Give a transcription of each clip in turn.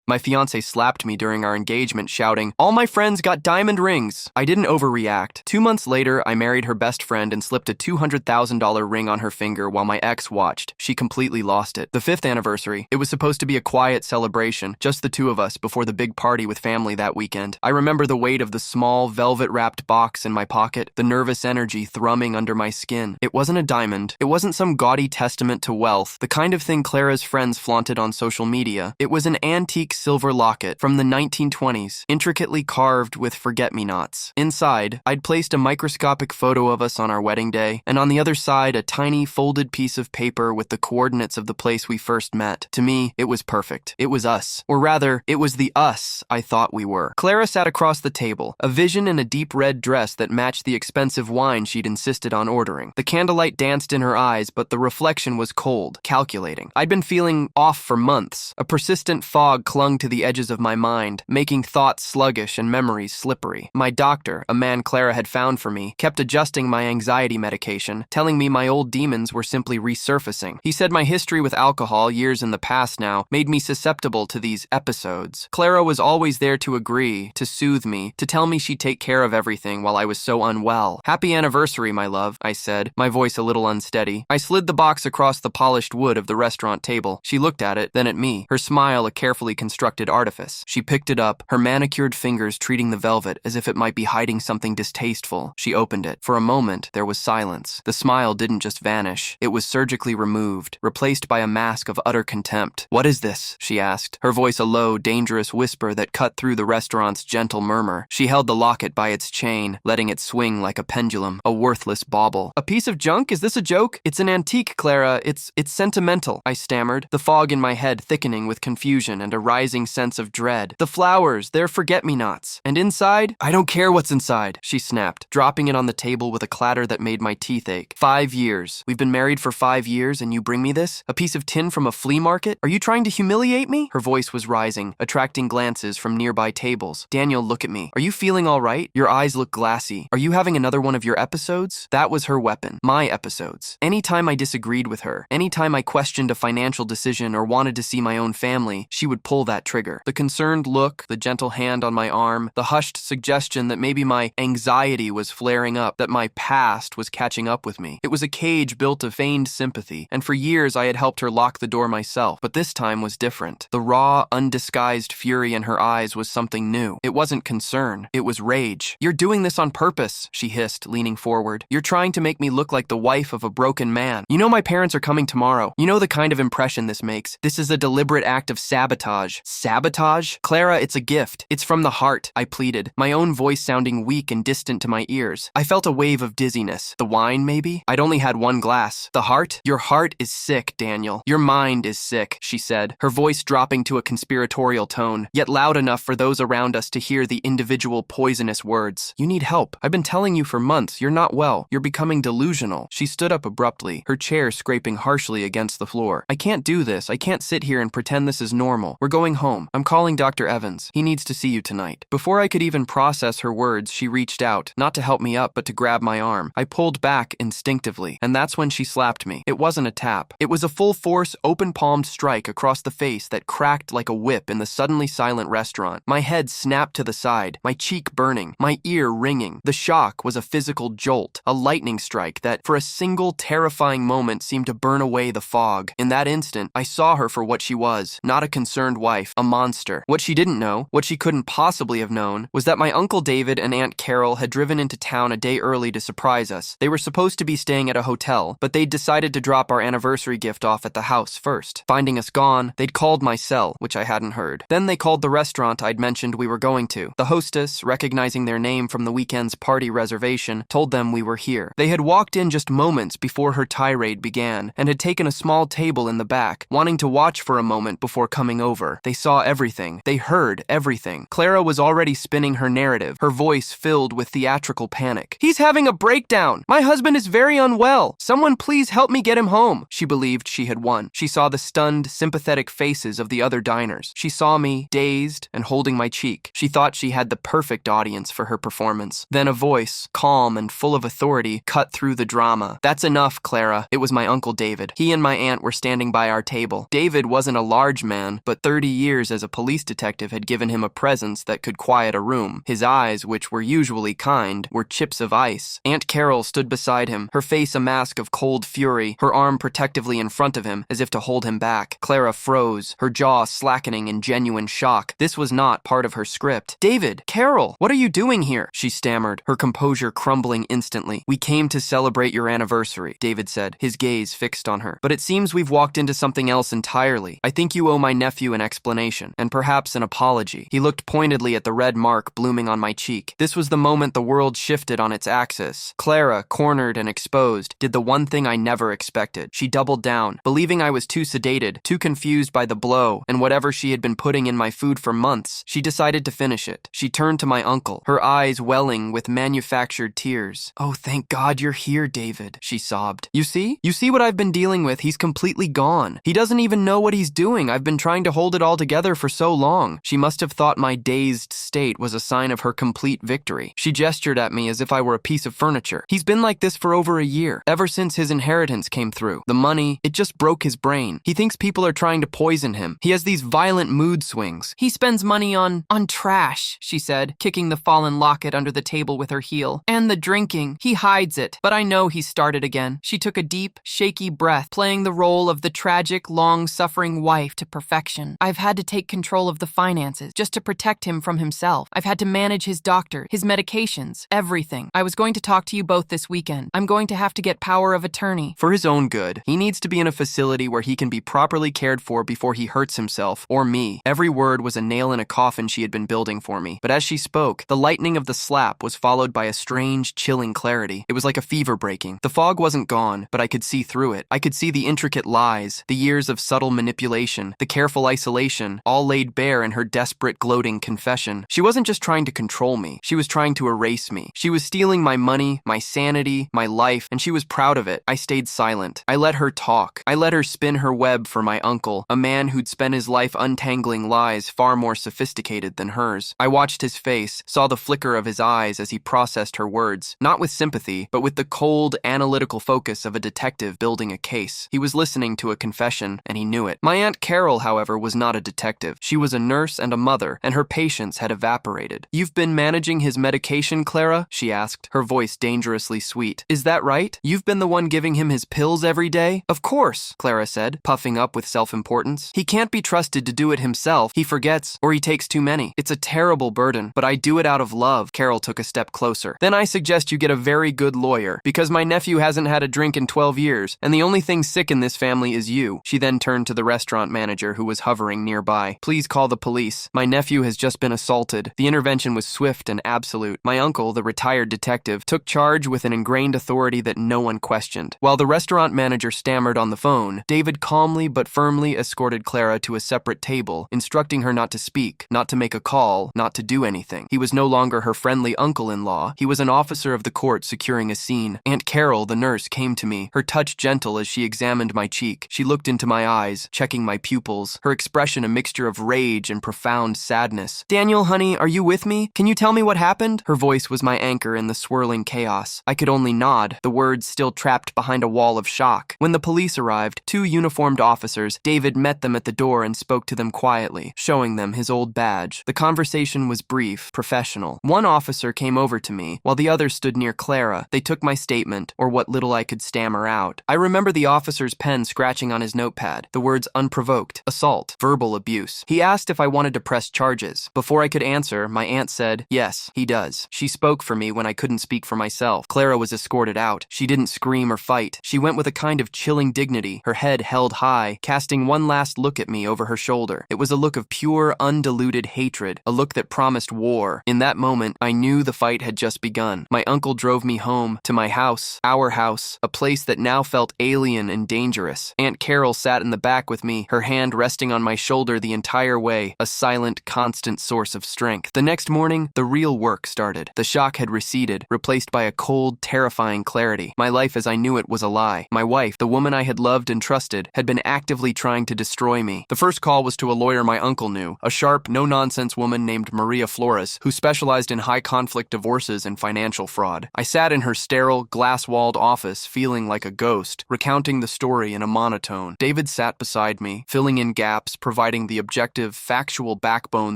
My fiancée slapped me during our engagement, shouting, "All my friends got diamond rings." I didn't overreact. 2 months later, I married her best friend and slipped a $200,000 ring on her finger while my ex watched. She completely lost it. The 5th anniversary, it was supposed to be a quiet celebration, just the two of us before the big party with family that weekend. I remember the weight of the small, velvet-wrapped box in my pocket, the nervous energy thrumming under my skin. It wasn't a diamond. It wasn't some gaudy testament to wealth, the kind of thing Clara's friends flaunted on social media. It was an antique silver locket from the 1920s, intricately carved with forget-me-nots. Inside, I'd placed a microscopic photo of us on our wedding day, and on the other side, a tiny folded piece of paper with the coordinates of the place we first met. To me, it was perfect. It was us. Or rather, it was the us I thought we were. Clara sat across the table, a vision in a deep red dress that matched the expensive wine she'd insisted on ordering. The candlelight danced in her eyes, but the reflection was cold, calculating. I'd been feeling off for months. A persistent fog clung to the edges of my mind, making thoughts sluggish and memories slippery. My doctor, a man Clara had found for me, kept adjusting my anxiety medication, telling me my old demons were simply resurfacing. He said my history with alcohol, years in the past now, made me susceptible to these episodes. Clara was always there to agree, to soothe me, to tell me she'd take care of everything while I was so unwell. "Happy anniversary, my love," I said, my voice a little unsteady. I slid the box across the polished wood of the restaurant table. She looked at it, then at me, her smile a carefully constructed artifice. She picked it up, her manicured fingers treating the velvet as if it might be hiding something distasteful. She opened it. For a moment, there was silence. The smile didn't just vanish. It was surgically removed, replaced by a mask of utter contempt. "What is this?" she asked, her voice a low, dangerous whisper that cut through the restaurant's gentle murmur. She held the locket by its chain, letting it swing like a pendulum, a worthless bauble. "A piece of junk? Is this a joke?" "It's an antique, Clara. It's sentimental," I stammered, the fog in my head thickening with confusion and a rising sense of dread. "The flowers, they're forget-me-nots. And inside?" "I don't care what's inside," she snapped, dropping it on the table with a clatter that made my teeth ache. 5 years. We've been married for 5 years and you bring me this? A piece of tin from a flea market? Are you trying to humiliate me?" Her voice was rising, attracting glances from nearby tables. "Daniel, look at me. Are you feeling all right? Your eyes look glassy. Are you having another one of your episodes?" That was her weapon. My episodes. Anytime I disagreed with her, anytime I questioned a financial decision or wanted to see my own family, she would pull that trigger. The concerned look, the gentle hand on my arm, the hushed suggestion that maybe my anxiety was flaring up, that my past was catching up with me. It was a cage built of feigned sympathy, and for years I had helped her lock the door myself, but this time was different. The raw, undisguised fury in her eyes was something new. It wasn't concern, it was rage. "You're doing this on purpose," she hissed, leaning forward. "You're trying to make me look like the wife of a broken man. You know my parents are coming tomorrow. You know the kind of impression this makes. This is a deliberate act of sabotage." "Sabotage? Clara, it's a gift. It's from the heart," I pleaded, my own voice sounding weak and distant to my ears. I felt a wave of dizziness. The wine, maybe? I'd only had one glass. "The heart? Your heart is sick, Daniel. Your mind is sick," she said, her voice dropping to a conspiratorial tone, yet loud enough for those around us to hear the individual poisonous words. "You need help. I've been telling you for months. You're not well. You're becoming delusional." She stood up abruptly, her chair scraping harshly against the floor. "I can't do this. I can't sit here and pretend this is normal. We're going home. I'm calling Dr. Evans. He needs to see you tonight." Before I could even process her words, she reached out, not to help me up, but to grab my arm. I pulled back instinctively, and that's when she slapped me. It wasn't a tap. It was a full-force, open-palmed strike across the face that cracked like a whip in the suddenly silent restaurant. My head snapped to the side, my cheek burning, my ear ringing. The shock was a physical jolt, a lightning strike that, for a single terrifying moment, seemed to burn away the fog. In that instant, I saw her for what she was, not a concerned wife, a monster. What she didn't know, what she couldn't possibly have known, was that my Uncle David and Aunt Carol had driven into town a day early to surprise us. They were supposed to be staying at a hotel, but they'd decided to drop our anniversary gift off at the house first. Finding us gone, they'd called my cell, which I hadn't heard. Then they called the restaurant I'd mentioned we were going to. The hostess, recognizing their name from the weekend's party reservation, told them we were here. They had walked in just moments before her tirade began, and had taken a small table in the back, wanting to watch for a moment before coming over. They saw everything. They heard everything. Clara was already spinning her narrative, her voice filled with theatrical panic. "He's having a breakdown. My husband is very unwell. Someone please help me get him home." She believed she had won. She saw the stunned, sympathetic faces of the other diners. She saw me, dazed and holding my cheek. She thought she had the perfect audience for her performance. Then a voice, calm and full of authority, cut through the drama. "That's enough, Clara." It was my Uncle David. He and my aunt were standing by our table. David wasn't a large man, but 30 years as a police detective had given him a presence that could quiet a room. His eyes, which were usually kind, were chips of ice. Aunt Carol stood beside him, her face a mask of cold fury, her arm protectively in front of him, as if to hold him back. Clara froze, her jaw slackening in genuine shock. This was not part of her script. "David, Carol, what are you doing here?" she stammered, her composure crumbling instantly. "We came to celebrate your anniversary," David said, his gaze fixed on her. "But it seems we've walked into something else entirely. I think you owe my nephew an explanation, and perhaps an apology." He looked pointedly at the red mark blooming on my cheek. This was the moment the world shifted on its axis. Clara, cornered and exposed, did the one thing I never expected. She doubled down, believing I was too sedated, too confused by the blow, and whatever she had been putting in my food for months. She decided to finish it. She turned to my uncle, her eyes welling with manufactured tears. "Oh, thank God you're here, David," she sobbed. You see what I've been dealing with? He's completely gone. He doesn't even know what he's doing. I've been trying to hold it all together for so long." She must have thought my dazed state was a sign of her complete victory. She gestured at me as if I were a piece of furniture. "He's been like this for over a year, ever since his inheritance came through. The money, it just broke his brain. He thinks people are trying to poison him. He has these violent mood swings. He spends money on trash," she said, kicking the fallen locket under the table with her heel. "And the drinking. He hides it, but I know he started again." She took a deep, shaky breath, playing the role of the tragic, long-suffering wife to perfection. "I've had to take control of the finances, just to protect him from himself. I've had to manage his doctor, his medications, everything. I was going to talk to you both this weekend. I'm going to have to get power of attorney." For his own good, he needs to be in a facility where he can be properly cared for before he hurts himself, or me. Every word was a nail in a coffin she had been building for me. But as she spoke, the lightning of the slap was followed by a strange, chilling clarity. It was like a fever breaking. The fog wasn't gone, but I could see through it. I could see the intricate lies, the years of subtle manipulation, the careful isolation, all laid bare in her desperate, gloating confession. She wasn't just trying to control me. She was trying to erase me. She was stealing my money, my sanity, my life, and she was proud of it. I stayed silent. I let her talk. I let her spin her web for my uncle, a man who'd spent his life untangling lies far more sophisticated than hers. I watched his face, saw the flicker of his eyes as he processed her words, not with sympathy, but with the cold, analytical focus of a detective building a case. He was listening to a confession, and he knew it. My Aunt Carol, however, was not a detective. She was a nurse and a mother, and her patience had evaporated. "You've been managing his medication, Clara?" she asked, her voice dangerously sweet. "Is that right? You've been the one giving him his pills every day?" "Of course," Clara said, puffing up with self-importance. "He can't be trusted to do it himself. He forgets, or he takes too many. It's a terrible burden, but I do it out of love." Carol took a step closer. "Then I suggest you get a very good lawyer, because my nephew hasn't had a drink in 12 years, and the only thing sick in this family is you." She then turned to the restaurant manager who was hovering nearby. "Please call the police. My nephew has just been assaulted." The intervention was swift and absolute. My uncle, the retired detective, took charge with an ingrained authority that no one questioned. While the restaurant manager stammered on the phone, David calmly but firmly escorted Clara to a separate table, instructing her not to speak, not to make a call, not to do anything. He was no longer her friendly uncle-in-law. He was an officer of the court securing a scene. Aunt Carol, the nurse, came to me, her touch gentle as she examined my cheek. She looked into my eyes, checking my pupils, her expression a mixture of rage and profound sadness. "Daniel, honey, are you with me? Can you tell me what happened?" Her voice was my anchor in the swirling chaos. I could only nod, the words still trapped behind a wall of shock. When the police arrived, 2 uniformed officers, David met them at the door and spoke to them quietly, showing them his old badge. The conversation was brief, professional. One officer came over to me, while the other stood near Clara. They took my statement, or what little I could stammer out. I remember the officer's pen scratching on his notepad, the words unprovoked, assault, verbal abuse. He asked if I wanted to press charges. Before I could answer, my aunt said, "Yes, he does." She spoke for me when I couldn't speak for myself. Clara was escorted out. She didn't scream or fight. She went with a kind of chilling dignity, her head held high, casting one last look at me over her shoulder. It was a look of pure, undiluted hatred, a look that promised war. In that moment, I knew the fight had just begun. My uncle drove me home, to my house, our house, a place that now felt alien and dangerous. Aunt Carol sat in the back with me, her hand resting on my shoulder the entire way, a silent, constant source of strength. The next morning, the real work started. The shock had receded, replaced by a cold, terrifying clarity. My life as I knew it was a lie. My wife, the woman I had loved and trusted, had been actively trying to destroy me. The first call was to a lawyer my uncle knew, a sharp, no-nonsense woman named Maria Flores, who specialized in high-conflict divorces and financial fraud. I sat in her sterile, glass-walled office, feeling like a ghost, recounting the story in a monotone. David sat beside me, filling in gaps, providing providing the objective, factual backbone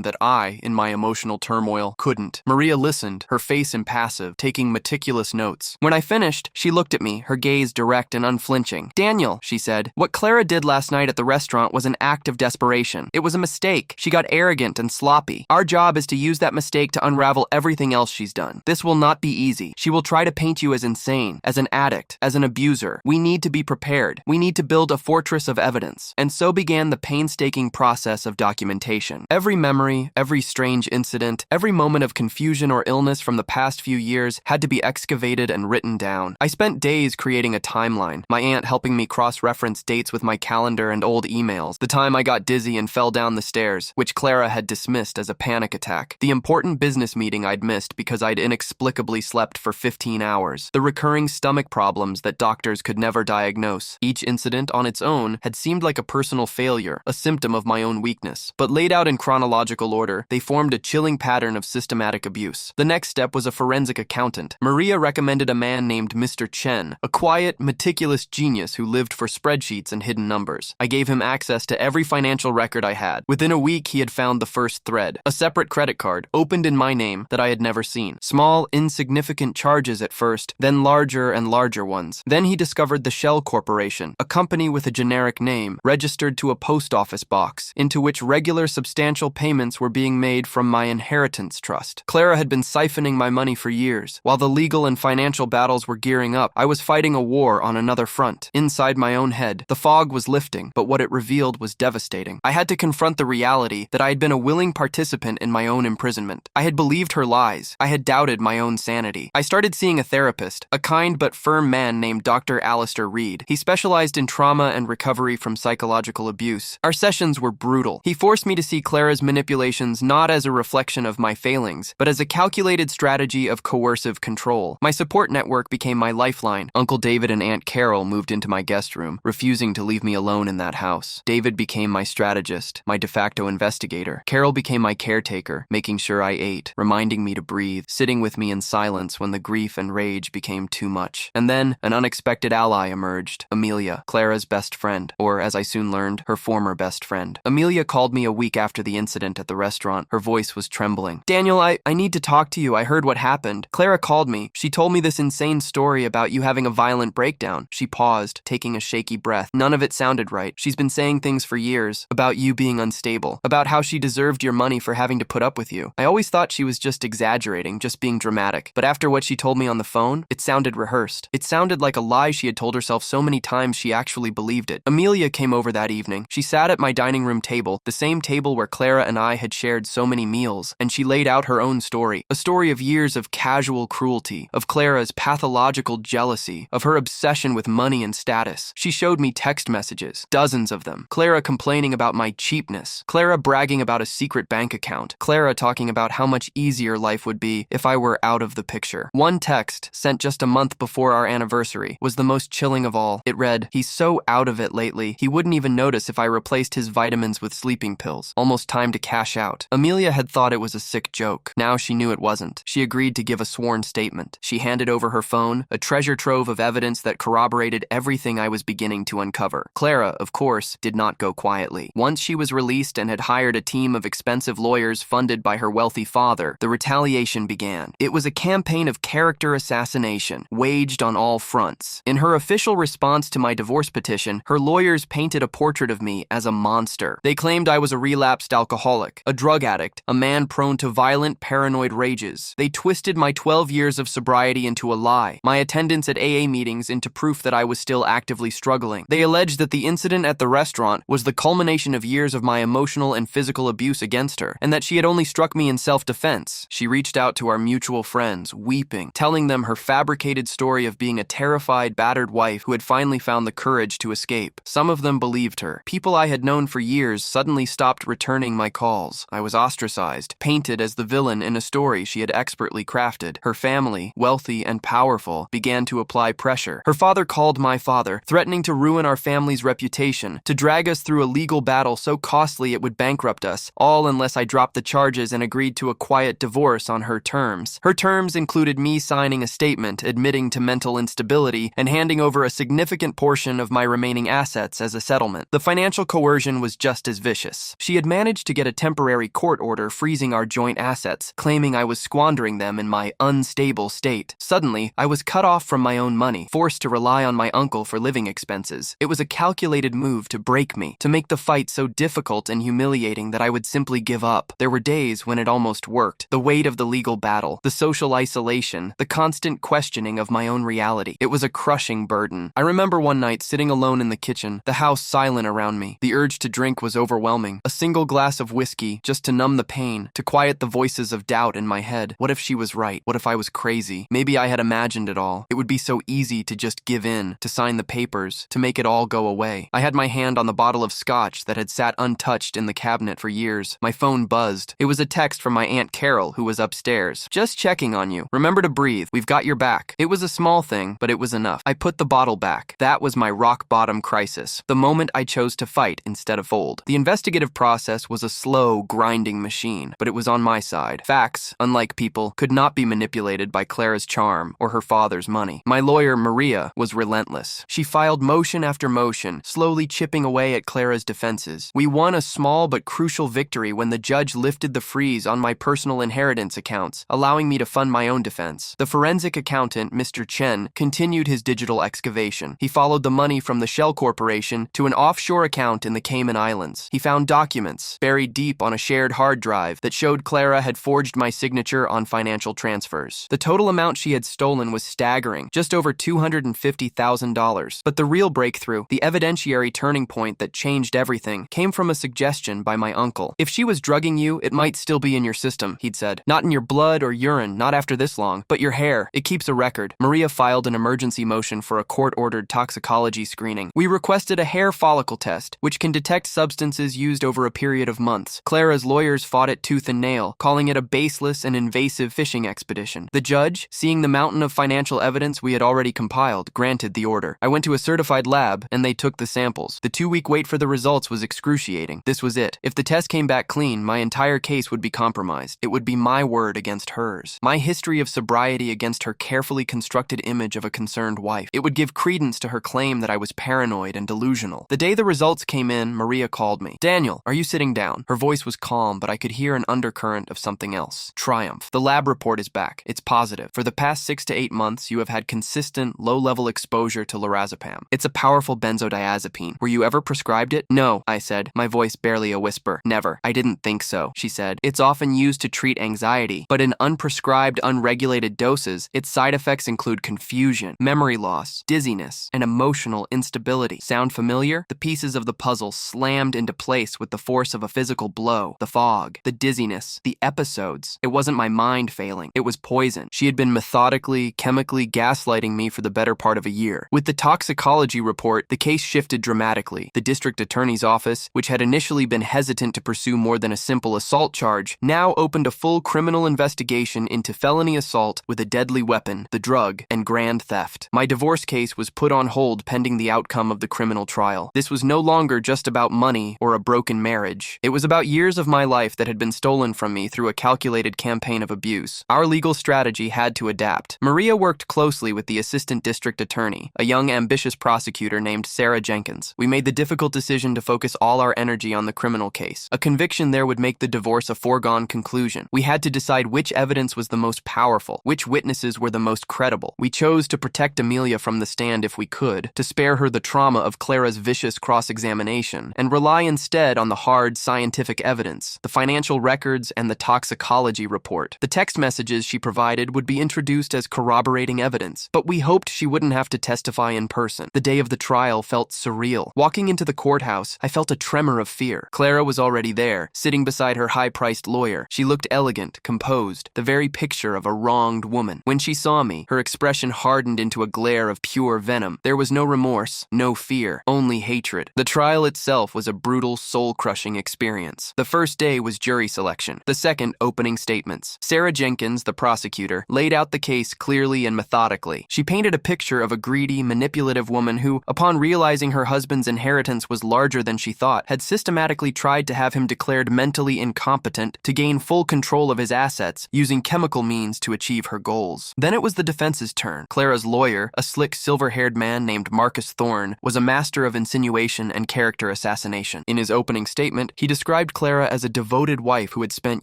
that I, in my emotional turmoil, couldn't. Maria listened, her face impassive, taking meticulous notes. When I finished, she looked at me, her gaze direct and unflinching. "Daniel," she said, "what Clara did last night at the restaurant was an act of desperation. It was a mistake. She got arrogant and sloppy. Our job is to use that mistake to unravel everything else she's done. This will not be easy. She will try to paint you as insane, as an addict, as an abuser. We need to be prepared. We need to build a fortress of evidence." And so began the painstaking process of documentation. Every memory, every strange incident, every moment of confusion or illness from the past few years had to be excavated and written down. I spent days creating a timeline, my aunt helping me cross-reference dates with my calendar and old emails, the time I got dizzy and fell down the stairs, which Clara had dismissed as a panic attack, the important business meeting I'd missed because I'd inexplicably slept for 15 hours, the recurring stomach problems that doctors could never diagnose. Each incident on its own had seemed like a personal failure, a symptom of my own weakness. But laid out in chronological order, they formed a chilling pattern of systematic abuse. The next step was a forensic accountant. Maria recommended a man named Mr. Chen, a quiet, meticulous genius who lived for spreadsheets and hidden numbers. I gave him access to every financial record I had. Within a week, he had found the first thread, a separate credit card, opened in my name, that I had never seen. Small, insignificant charges at first, then larger and larger ones. Then he discovered the Shell Corporation, a company with a generic name, registered to a post office box, into which regular substantial payments were being made from my inheritance trust. Clara had been siphoning my money for years. While the legal and financial battles were gearing up, I was fighting a war on another front. Inside my own head, the fog was lifting, but what it revealed was devastating. I had to confront the reality that I had been a willing participant in my own imprisonment. I had believed her lies. I had doubted my own sanity. I started seeing a therapist, a kind but firm man named Dr. Alistair Reed. He specialized in trauma and recovery from psychological abuse. Our sessions were brutal. He forced me to see Clara's manipulations not as a reflection of my failings, but as a calculated strategy of coercive control. My support network became my lifeline. Uncle David and Aunt Carol moved into my guest room, refusing to leave me alone in that house. David became my strategist, my de facto investigator. Carol became my caretaker, making sure I ate, reminding me to breathe, sitting with me in silence when the grief and rage became too much. And then, an unexpected ally emerged, Amelia, Clara's best friend, or as I soon learned, her former best friend. Amelia called me a week after the incident at the restaurant. Her voice was trembling. "Daniel, I need to talk to you. I heard what happened. Clara called me. She told me this insane story about you having a violent breakdown." She paused, taking a shaky breath. None of it sounded right. "She's been saying things for years, about you being unstable, about how she deserved your money for having to put up with you. I always thought she was just exaggerating, just being dramatic. But after what she told me on the phone, it sounded rehearsed. It sounded like a lie she had told herself so many times she actually believed it." Amelia came over that evening. She sat at my dining room table, the same table where Clara and I had shared so many meals, and she laid out her own story, a story of years of casual cruelty, of Clara's pathological jealousy, of her obsession with money and status. She showed me text messages, dozens of them. Clara complaining about my cheapness, Clara bragging about a secret bank account, Clara talking about how much easier life would be if I were out of the picture. One text, sent just a month before our anniversary, was the most chilling of all. It read, "He's so out of it lately, he wouldn't even notice if I replaced his vitamins with sleeping pills. Almost time to cash out." Amelia had thought it was a sick joke. Now she knew it wasn't. She agreed to give a sworn statement. She handed over her phone, a treasure trove of evidence that corroborated everything I was beginning to uncover. Clara, of course, did not go quietly. Once she was released and had hired a team of expensive lawyers funded by her wealthy father, the retaliation began. It was a campaign of character assassination, waged on all fronts. In her official response to my divorce petition, her lawyers painted a portrait of me as a monster. They claimed I was a relapsed alcoholic, a drug addict, a man prone to violent, paranoid rages. They twisted my 12 years of sobriety into a lie, my attendance at AA meetings into proof that I was still actively struggling. They alleged that the incident at the restaurant was the culmination of years of my emotional and physical abuse against her, and that she had only struck me in self-defense. She reached out to our mutual friends, weeping, telling them her fabricated story of being a terrified, battered wife who had finally found the courage to escape. Some of them believed her. People I had known for years suddenly stopped returning my calls. I was ostracized, painted as the villain in a story she had expertly crafted. Her family, wealthy and powerful, began to apply pressure. Her father called my father, threatening to ruin our family's reputation, to drag us through a legal battle so costly it would bankrupt us, all unless I dropped the charges and agreed to a quiet divorce on her terms. Her terms included me signing a statement admitting to mental instability and handing over a significant portion of my remaining assets as a settlement. The financial coercion was just as vicious. She had managed to get a temporary court order freezing our joint assets, claiming I was squandering them in my unstable state. Suddenly, I was cut off from my own money, forced to rely on my uncle for living expenses. It was a calculated move to break me, to make the fight so difficult and humiliating that I would simply give up. There were days when it almost worked. The weight of the legal battle, the social isolation, the constant questioning of my own reality. It was a crushing burden. I remember one night sitting alone in the kitchen, the house silent around me. The urge to drink was overwhelming. A single glass of whiskey, just to numb the pain, to quiet the voices of doubt in my head. What if she was right? What if I was crazy? Maybe I had imagined it all. It would be so easy to just give in, to sign the papers, to make it all go away. I had my hand on the bottle of scotch that had sat untouched in the cabinet for years. My phone buzzed. It was a text from my Aunt Carol, who was upstairs. "Just checking on you. Remember to breathe. We've got your back." It was a small thing, but it was enough. I put the bottle back. That was my rock-bottom crisis. The moment I chose to fight instead of fold. The investigative process was a slow, grinding machine, but it was on my side. Facts, unlike people, could not be manipulated by Clara's charm or her father's money. My lawyer, Maria, was relentless. She filed motion after motion, slowly chipping away at Clara's defenses. We won a small but crucial victory when the judge lifted the freeze on my personal inheritance accounts, allowing me to fund my own defense. The forensic accountant, Mr. Chen, continued his digital excavation. He followed the money from the Shell Corporation to an offshore account in the Cayman Islands. He found documents buried deep on a shared hard drive that showed Clara had forged my signature on financial transfers. The total amount she had stolen was staggering, just over $250,000. But the real breakthrough, the evidentiary turning point that changed everything, came from a suggestion by my uncle. "If she was drugging you, it might still be in your system," he'd said. "Not in your blood or urine, not after this long, but your hair. It keeps a record." Maria filed an emergency motion for a court-ordered toxicology screening. We requested a hair follicle test, which can detect substances used over a period of months. Clara's lawyers fought it tooth and nail, calling it a baseless and invasive fishing expedition. The judge, seeing the mountain of financial evidence we had already compiled, granted the order. I went to a certified lab, and they took the samples. The 2-week wait for the results was excruciating. This was it. If the test came back clean, my entire case would be compromised. It would be my word against hers. My history of sobriety against her carefully constructed image of a concerned wife. It would give credence to her claim that I was paranoid and delusional. The day the results came in, Maria called me. "Daniel, are you sitting down?" Her voice was calm, but I could hear an undercurrent of something else. Triumph. "The lab report is back. It's positive. For the past 6 to 8 months, you have had consistent, low-level exposure to lorazepam. It's a powerful benzodiazepine. Were you ever prescribed it?" "No," I said, my voice barely a whisper. "Never. I didn't think so," she said. "It's often used to treat anxiety, but in unprescribed, unregulated doses, its side effects include confusion, memory loss, dizziness, and emotional instability. Sound familiar?" The pieces of the puzzle slammed into place with the force of a physical blow. The fog, the dizziness, the episodes. It wasn't my mind failing. It was poison. She had been methodically, chemically gaslighting me for the better part of a year. With the toxicology report, the case shifted dramatically. The district attorney's office, which had initially been hesitant to pursue more than a simple assault charge, now opened a full criminal investigation into felony assault with a deadly weapon, the drug, and grand theft. My divorce case was put on hold pending the outcome of the criminal trial. This was no longer just about money or a broken marriage. It was about years of my life that had been stolen from me through a calculated campaign of abuse. Our legal strategy had to adapt. Maria worked closely with the assistant district attorney, a young, ambitious prosecutor named Sarah Jenkins. We made the difficult decision to focus all our energy on the criminal case. A conviction there would make the divorce a foregone conclusion. We had to decide which evidence was the most powerful, which witnesses were the most credible. We chose to protect Amelia from the stand if we could, to spare her the trauma of Clara's vicious cross-examination, and rely instead on the hard scientific evidence, the financial records, and the toxicology report. The text messages she provided would be introduced as corroborating evidence, but we hoped she wouldn't have to testify in person. The day of the trial felt surreal. Walking into the courthouse, I felt a tremor of fear. Clara was already there, sitting beside her high-priced lawyer. She looked elegant, composed, the very picture of a wronged woman. When she saw me, her expression hardened into a glare of pure venom. There was no remorse, no fear, only hatred. The trial itself was a brutal, soul-crushing experience. The first day was jury selection. The second, opening statements. Sarah Jenkins, the prosecutor, laid out the case clearly and methodically. She painted a picture of a greedy, manipulative woman who, upon realizing her husband's inheritance was larger than she thought, had systematically tried to have him declared mentally incompetent to gain full control of his assets, using chemical means to achieve her goals. Then it was the defense's turn. Clara's lawyer, a slick, silver-haired man named Marcus Thorne, was a master of insinuation and character assassination. assassination. In his opening statement, he described Clara as a devoted wife who had spent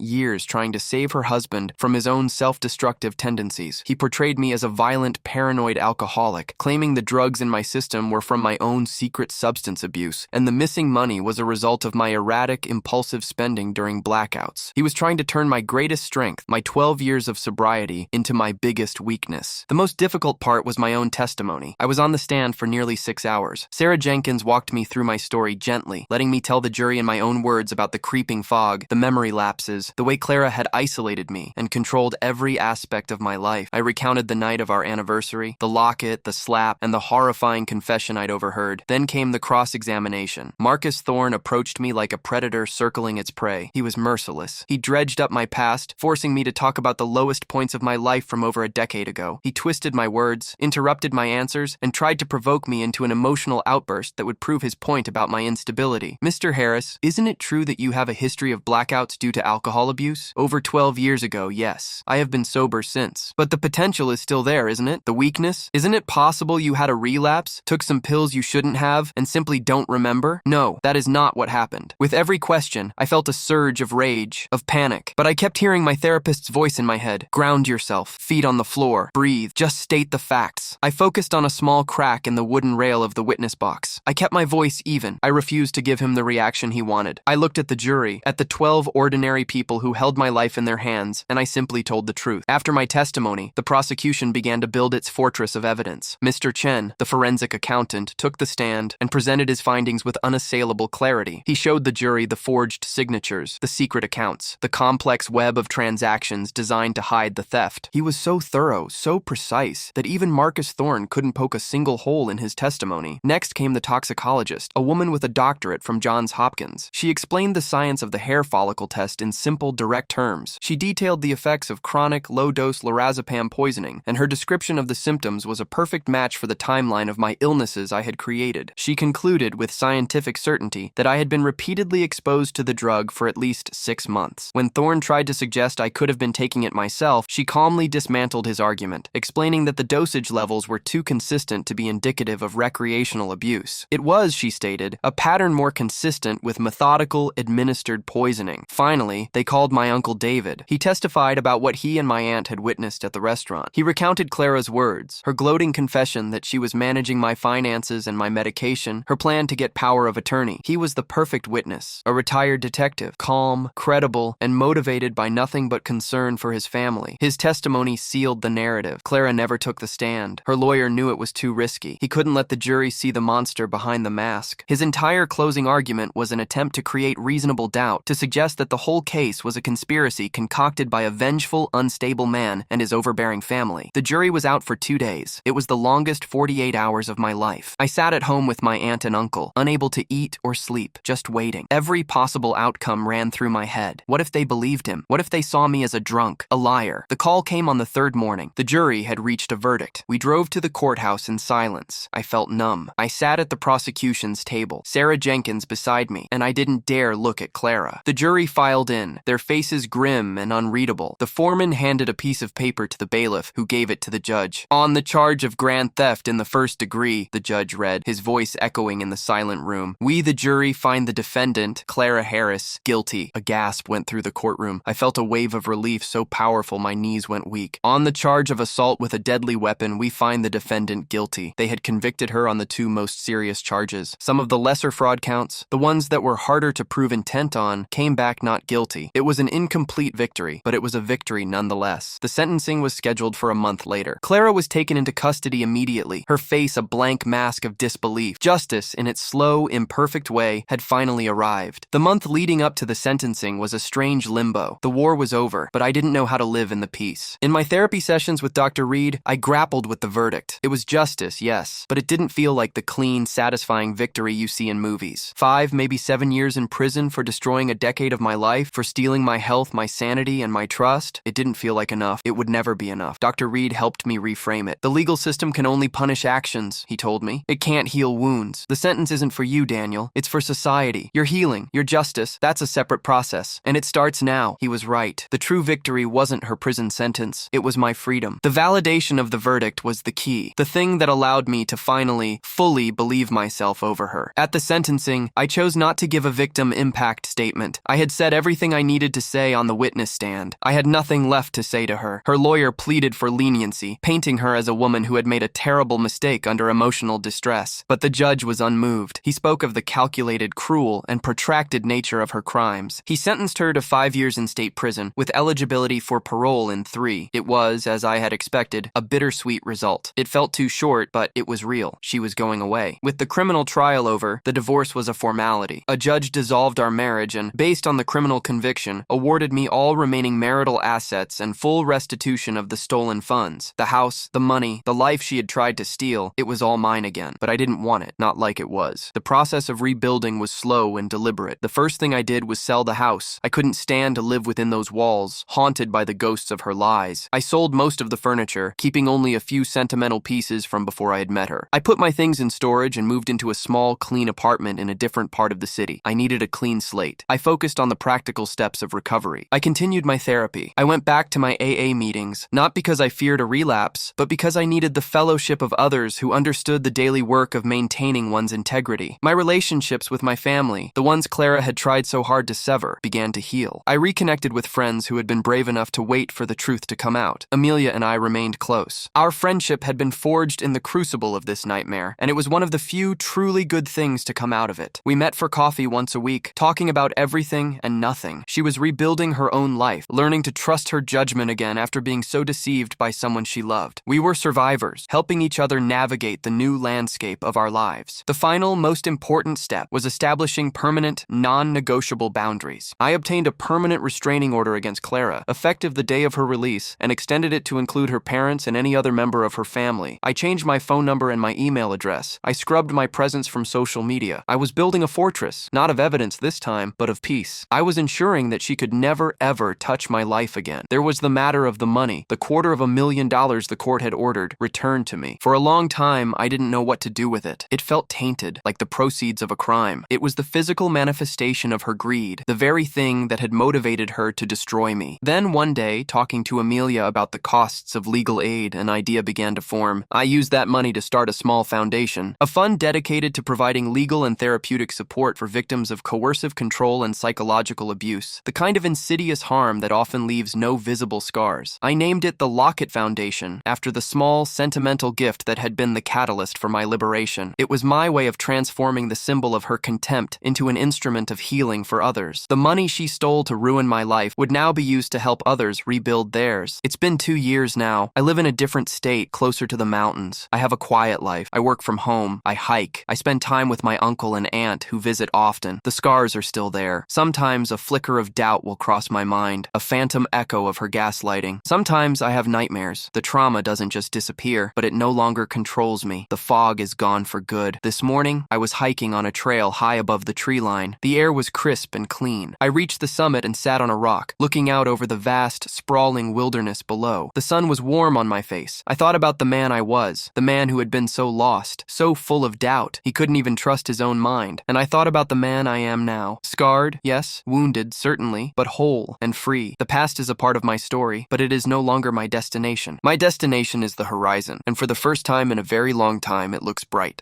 years trying to save her husband from his own self-destructive tendencies. He portrayed me as a violent, paranoid alcoholic, claiming the drugs in my system were from my own secret substance abuse, and the missing money was a result of my erratic, impulsive spending during blackouts. He was trying to turn my greatest strength, my 12 years of sobriety, into my biggest weakness. The most difficult part was my own testimony. I was on the stand for nearly 6 hours. Sarah Jenkins walked me through my story gently, letting me tell the jury in my own words about the creeping fog, the memory lapses, the way Clara had isolated me and controlled every aspect of my life. I recounted the night of our anniversary, the locket, the slap, and the horrifying confession I'd overheard. Then came the cross-examination. Marcus Thorne approached me like a predator circling its prey. He was merciless. He dredged up my past, forcing me to talk about the lowest points of my life from over a decade ago. He twisted my words, interrupted my answers, and tried to provoke me into an emotional outburst that would prove his point about my instability. Mr. Harris, isn't it true that you have a history of blackouts due to alcohol abuse? Over 12 years ago, yes. I have been sober since. But the potential is still there, isn't it? The weakness? Isn't it possible you had a relapse, took some pills you shouldn't have, and simply don't remember? No, that is not what happened. With every question, I felt a surge of rage, of panic. But I kept hearing my therapist's voice in my head. Ground yourself. Feet on the floor. Breathe. Just state the facts. I focused on a small crack in the wooden rail of the witness box. I kept my voice even. I refused to give him the reaction he wanted. I looked at the jury, at the 12 ordinary people who held my life in their hands, and I simply told the truth. After my testimony, the prosecution began to build its fortress of evidence. Mr. Chen, the forensic accountant, took the stand and presented his findings with unassailable clarity. He showed the jury the forged signatures, the secret accounts, the complex web of transactions designed to hide the theft. He was so thorough, so precise, that even Marcus Thorne couldn't poke a single hole in his testimony. Next came the toxicologist, a woman with a doctorate from Johns Hopkins. She explained the science of the hair follicle test in simple, direct terms. She detailed the effects of chronic, low-dose lorazepam poisoning, and her description of the symptoms was a perfect match for the timeline of my illnesses I had created. She concluded with scientific certainty that I had been repeatedly exposed to the drug for at least 6 months. When Thorne tried to suggest I could have been taking it myself, she calmly dismantled his argument, explaining that the dosage levels were too consistent to be indicative of recreational abuse. It was, she stated, a pattern more consistent with methodical, administered poisoning. Finally, they called my Uncle David. He testified about what he and my aunt had witnessed at the restaurant. He recounted Clara's words, her gloating confession that she was managing my finances and my medication, her plan to get power of attorney. He was the perfect witness, a retired detective, calm, credible, and motivated by nothing but concern for his family. His testimony sealed the narrative. Clara never took the stand. Her lawyer knew it was too risky. He couldn't let the jury see the monster behind the mask. His entire closing argument was an attempt to create reasonable doubt, to suggest that the whole case was a conspiracy concocted by a vengeful, unstable man and his overbearing family. The jury was out for 2 days. It was the longest 48 hours of my life. I sat at home with my aunt and uncle, unable to eat or sleep, just waiting. Every possible outcome ran through my head. What if they believed him? What if they saw me as a drunk, a liar? The call came on the 3rd morning. The jury had reached a verdict. We drove to the courthouse in silence. I felt numb. I sat at the prosecution's table, Sarah Jenkins beside me, and I didn't dare look at Clara. The jury filed in, their faces grim and unreadable. The foreman handed a piece of paper to the bailiff, who gave it to the judge. On the charge of grand theft in the 1st degree, the judge read, his voice echoing in the silent room. We, the jury, find the defendant, Clara Harris, guilty. A gasp went through the courtroom. I felt a wave of relief so powerful my knees went weak. On the charge of assault with a deadly weapon, we find the defendant guilty. They had convicted her on the 2 most serious charges. Some of the lesser fraud counts, the ones that were harder to prove intent on, came back not guilty. It was an incomplete victory, but it was a victory nonetheless. The sentencing was scheduled for a month later. Clara was taken into custody immediately, her face a blank mask of disbelief. Justice, in its slow, imperfect way, had finally arrived. The month leading up to the sentencing was a strange limbo. The war was over, but I didn't know how to live in the peace. In my therapy sessions with Dr. Reed, I grappled with the verdict. It was justice, yes, but it didn't feel like the clean, satisfying victory you see in movies. 5, maybe 7 years in prison for destroying a decade of my life, for stealing my health, my sanity, and my trust. It didn't feel like enough. It would never be enough. Dr. Reed helped me reframe it. The legal system can only punish actions, he told me. It can't heal wounds. The sentence isn't for you, Daniel. It's for society. Your healing, your justice, that's a separate process. And it starts now. He was right. The true victory wasn't her prison sentence. It was my freedom. The validation of the verdict was the key. The thing that allowed me to finally, fully believe myself over her. At the sentencing, sentencing, I chose not to give a victim impact statement. I had said everything I needed to say on the witness stand. I had nothing left to say to her. Her lawyer pleaded for leniency, painting her as a woman who had made a terrible mistake under emotional distress. But the judge was unmoved. He spoke of the calculated, cruel, and protracted nature of her crimes. He sentenced her to 5 years in state prison, with eligibility for parole in 3. It was, as I had expected, a bittersweet result. It felt too short, but it was real. She was going away. With the criminal trial over, the divorce was a formality. A judge dissolved our marriage and, based on the criminal conviction, awarded me all remaining marital assets and full restitution of the stolen funds. The house, the money, the life she had tried to steal, it was all mine again. But I didn't want it, not like it was. The process of rebuilding was slow and deliberate. The first thing I did was sell the house. I couldn't stand to live within those walls, haunted by the ghosts of her lies. I sold most of the furniture, keeping only a few sentimental pieces from before I had met her. I put my things in storage and moved into a small, clean apartment in a different part of the city. I needed a clean slate. I focused on the practical steps of recovery. I continued my therapy. I went back to my AA meetings, not because I feared a relapse, but because I needed the fellowship of others who understood the daily work of maintaining one's integrity. My relationships with my family, the ones Clara had tried so hard to sever, began to heal. I reconnected with friends who had been brave enough to wait for the truth to come out. Amelia and I remained close. Our friendship had been forged in the crucible of this nightmare, and it was one of the few truly good things to come out of it. We met for coffee once a week, talking about everything and nothing. She was rebuilding her own life, learning to trust her judgment again after being so deceived by someone she loved. We were survivors, helping each other navigate the new landscape of our lives. The final, most important step was establishing permanent, non-negotiable boundaries. I obtained a permanent restraining order against Clara, effective the day of her release, and extended it to include her parents and any other member of her family. I changed my phone number and my email address. I scrubbed my presence from social media. I was building a fortress, not of evidence this time, but of peace. I was ensuring that she could never, ever touch my life again. There was the matter of the money. The $250,000 the court had ordered returned to me. For a long time, I didn't know what to do with it. It felt tainted, like the proceeds of a crime. It was the physical manifestation of her greed, the very thing that had motivated her to destroy me. Then one day, talking to Amelia about the costs of legal aid, an idea began to form. I used that money to start a small foundation, a fund dedicated to providing legal and therapeutic support for victims of coercive control and psychological abuse, the kind of insidious harm that often leaves no visible scars. I named it the Locket Foundation, after the small, sentimental gift that had been the catalyst for my liberation. It was my way of transforming the symbol of her contempt into an instrument of healing for others. The money she stole to ruin my life would now be used to help others rebuild theirs. It's been 2 years now. I live in a different state, closer to the mountains. I have a quiet life. I work from home. I hike. I spend time with my uncle and aunt who visit often. The scars are still there. Sometimes a flicker of doubt will cross my mind, a phantom echo of her gaslighting. Sometimes I have nightmares. The trauma doesn't just disappear, but it no longer controls me. The fog is gone for good. This morning, I was hiking on a trail high above the tree line. The air was crisp and clean. I reached the summit and sat on a rock, looking out over the vast, sprawling wilderness below. The sun was warm on my face. I thought about the man I was, the man who had been so lost, so full of doubt. He couldn't even trust his own mind. And I thought about the man I am now. Scarred, yes, wounded, certainly, but whole and free. The past is a part of my story, but it is no longer my destination. My destination is the horizon, and for the first time in a very long time, it looks bright.